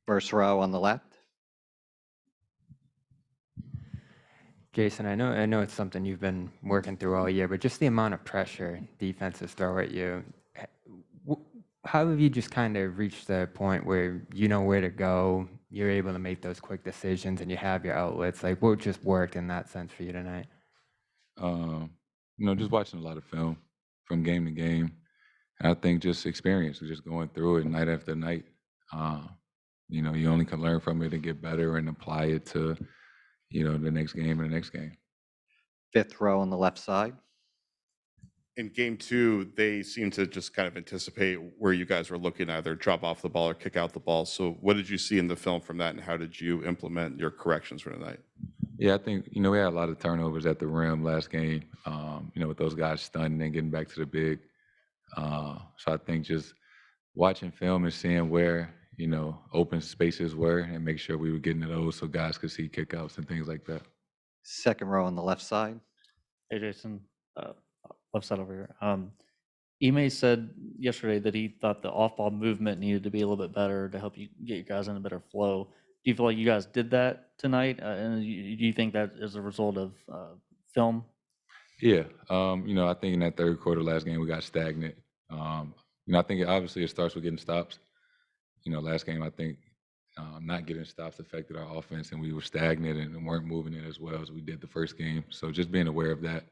First row on the left. Jayson, I know it's something you've been working through all year, but just the amount of pressure defenses throw at you, how have you just kind of reached the point where you know where to go, you're able to make those quick decisions, and you have your outlets? Like, what just worked in that sense for you tonight? Um, just watching a lot of film from game to game. And I think just experience, just going through it night after night. Uh, you only can learn from it and get better and apply it to, the next game and the next game. Fifth row on the left side. In game two, they seemed to just kind of anticipate where you guys were looking, either drop off the ball or kick out the ball. So what did you see in the film from that, and how did you implement your corrections for tonight? Yeah, I think, we had a lot of turnovers at the rim last game, with those guys stunned and getting back to the big. So I think just watching film and seeing where, open spaces were and make sure we were getting to those so guys could see kickouts and things like that. Second row on the left side. Hey, Jayson, left side over here. Ime said yesterday that he thought the off-ball movement needed to be a little bit better to help you get your guys in a better flow. Do you feel like you guys did that tonight? And do you think that is a result of film? Yeah, I think in that third quarter last game we got stagnant. I think obviously it starts with getting stops. Last game I think not getting stops affected our offense, and we were stagnant and weren't moving it as well as we did the first game. So just being aware of that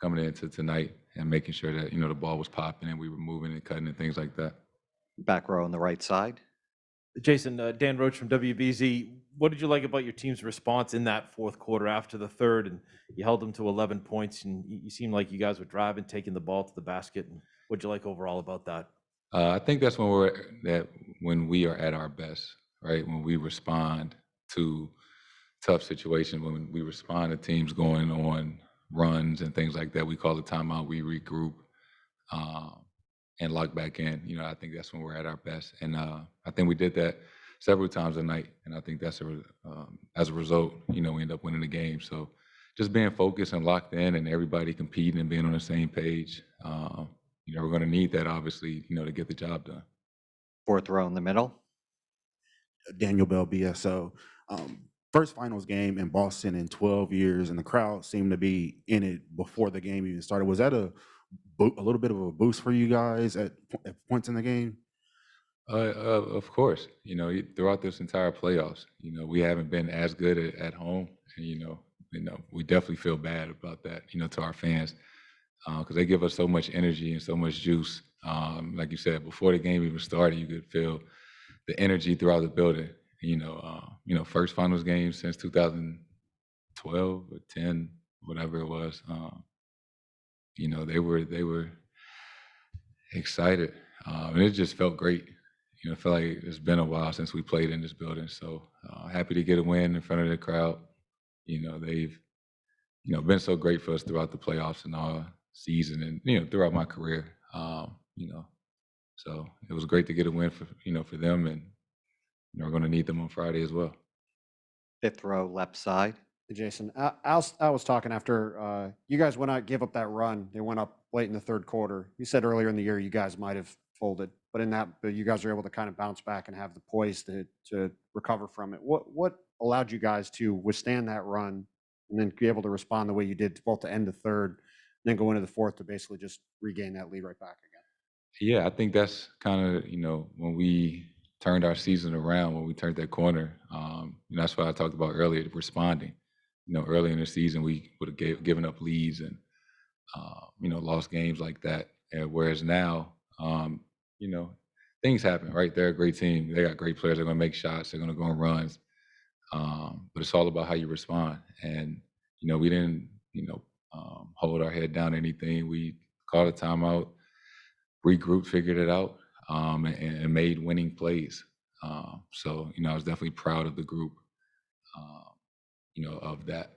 coming into tonight and making sure that the ball was popping and we were moving and cutting and things like that. Back row on the right side. Jayson, Dan Roach from WBZ. What did you like about your team's response in that fourth quarter after the third? And you held them to 11 points, and you seemed like you guys were driving, taking the ball to the basket. And what'd you like overall about that? I think that's when we are at our best, right? When we respond to tough situations, when we respond to teams going on runs and things like that. We call it timeout. We regroup and lock back in. I think that's when we're at our best, and I think we did that several times a night. And I think that's as a result, we end up winning the game. So just being focused and locked in, and everybody competing and being on the same page. We're going to need that, obviously, to get the job done. Fourth row in the middle. Daniel Bell, BSO. First finals game in Boston in 12 years, and the crowd seemed to be in it before the game even started. Was that a little bit of a boost for you guys at points in the game? Of course, throughout this entire playoffs, we haven't been as good at home, and we definitely feel bad about that, to our fans, because they give us so much energy and so much juice. Like you said, before the game even started, you could feel the energy throughout the building. First finals game since 2012 or 10, whatever it was. They were excited, and it just felt great. It felt like it's been a while since we played in this building. So happy to get a win in front of the crowd. They've been so great for us throughout the playoffs and all season, and throughout my career. So it was great to get a win for them, and we're going to need them on Friday as well. Fifth row left side. Jayson, I was talking after you guys went out, gave up that run. They went up late in the third quarter. You said earlier in the year you guys might have folded, but you guys were able to kind of bounce back and have the poise to recover from it. What allowed you guys to withstand that run and then be able to respond the way you did to both the end of third and then go into the fourth to basically just regain that lead right back again? Yeah, I think that's kind of when we turned our season around, when we turned that corner. That's what I talked about earlier, responding. Early in the season, we would have given up leads and, lost games like that. And whereas now, things happen, right? They're a great team. They got great players. They're going to make shots. They're going to go on runs. But it's all about how you respond. And, we didn't, hold our head down or anything. We called a timeout, regrouped, figured it out, and made winning plays. So, I was definitely proud of the group. Of that.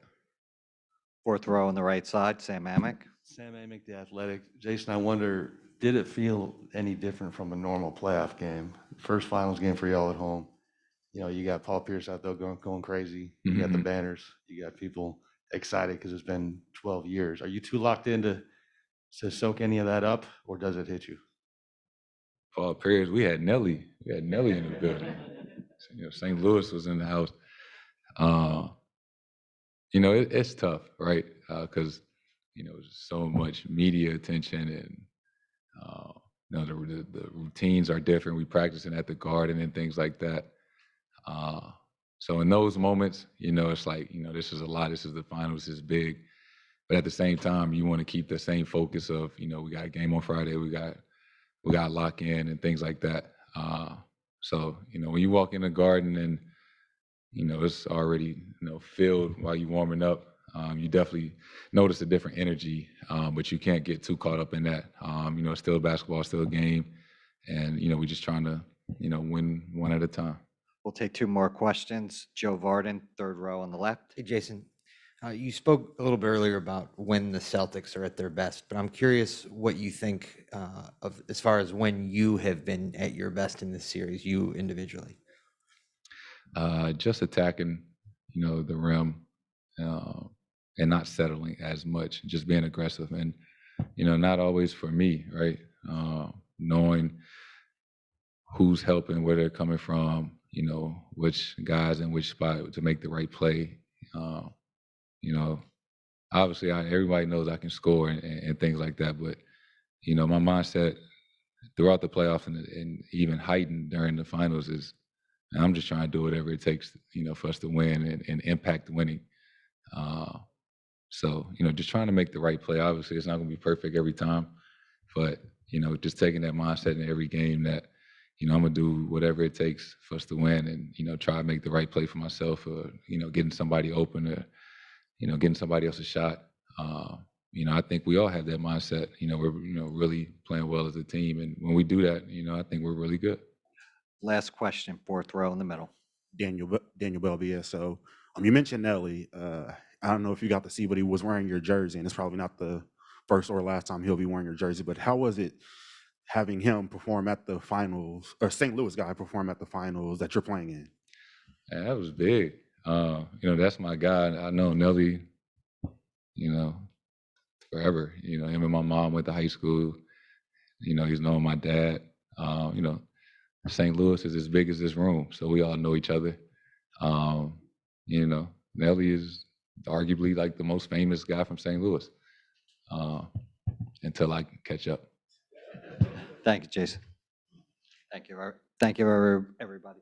Fourth row on the right side, Sam Amick. Sam Amick, The Athletic. Jayson, I wonder, did it feel any different from a normal playoff game? First finals game for y'all at home. You got Paul Pierce out there going crazy. You got the banners. You got people excited because it's been 12 years. Are you too locked in to soak any of that up, or does it hit you? Paul Pierce, we had Nelly in the building. St. Louis was in the house. It's tough, right? Because there's so much media attention, and the routines are different. We practicing at the Garden and things like that. So in those moments, it's like, this is a lot. This is the finals. This is big. But at the same time, you want to keep the same focus of, we got a game on Friday. We got to lock in and things like that. So when you walk in the Garden and it's already filled while you're warming up, you definitely notice a different energy. But you can't get too caught up in that. It's still basketball, still a game, and we're just trying to win one at a time. We'll take 2 more questions. Joe Varden, third row on the left. Hey, Jason, you spoke a little bit earlier about when the Celtics are at their best, but I'm curious what you think of as far as when you have been at your best in this series, you individually. Just attacking, the rim, and not settling as much, just being aggressive, and not always for me, right? Knowing who's helping, where they're coming from, which guys in which spot to make the right play. Obviously, everybody knows I can score and things like that, but my mindset throughout the playoffs and even heightened during the finals is, I'm just trying to do whatever it takes, for us to win and impact winning. So, just trying to make the right play. Obviously, it's not going to be perfect every time, but, just taking that mindset in every game that, I'm going to do whatever it takes for us to win and, try to make the right play for myself or, getting somebody open or, getting somebody else a shot. I think we all have that mindset. We're, really playing well as a team. And when we do that, I think we're really good. Last question, fourth row in the middle. Daniel Bell, BSO. You mentioned Nelly. I don't know if you got to see, but he was wearing your jersey, and it's probably not the first or last time he'll be wearing your jersey. But how was it having him perform at the finals, or St. Louis guy perform at the finals that you're playing in? Yeah, that was big. That's my guy. I know Nelly, forever. Him and my mom went to high school. He's known my dad. St. Louis is as big as this room, so we all know each other. Nelly is arguably like the most famous guy from St. Louis, until I can catch up. Thank you, Jason. Thank you, everybody.